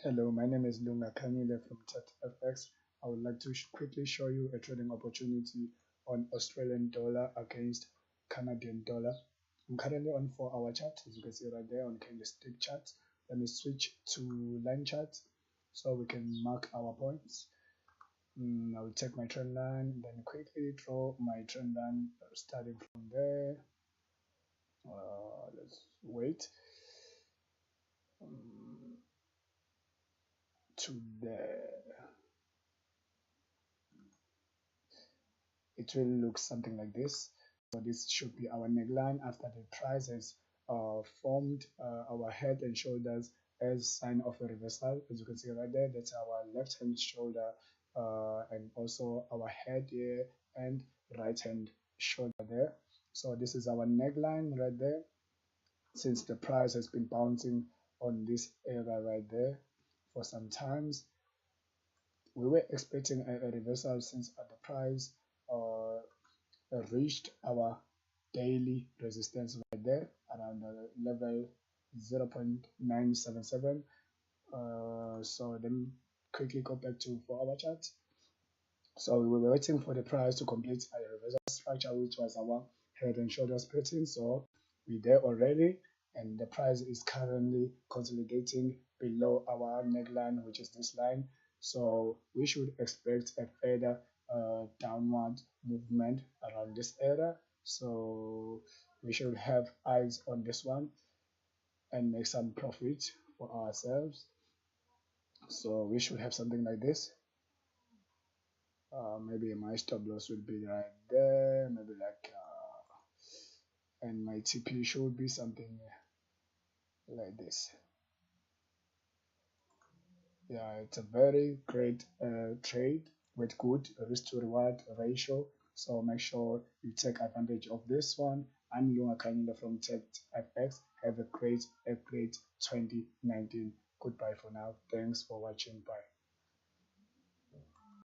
Hello, my name is Lunga Kanyile from TETFX. I would like to quickly show you a trading opportunity on Australian dollar against Canadian dollar. I'm currently on 4-hour chart, as you can see right there on candlestick chart. Let me switch to line chart so we can mark our points. I will take my trend line, then quickly draw my trend line starting from there. Let's wait. To there. It will look something like this. So this should be our neckline after the price has formed our head and shoulders as sign of a reversal. As you can see right there, that's our left hand shoulder and also our head here and right hand shoulder there. So this is our neckline right there. Since the price has been bouncing on this area right there for some times, we were expecting a reversal since at the price reached our daily resistance right there around level 0.977. So then quickly go back to 4-hour chart. So we were waiting for the price to complete a reversal structure, which was our head and shoulders pattern. So we're there already, and the price is currently consolidating below our neckline, which is this line. So we should expect a further downward movement around this area. So we should have eyes on this one and make some profit for ourselves. So we should have something like this. Maybe my stop loss would be right there, maybe like and my TP should be something like this. Yeah, it's a very great trade with good risk to reward ratio, so make sure you take advantage of this one. I'm Lunga Kanyila from TETFX. Have a great 2019. Goodbye for now. Thanks for watching. Bye.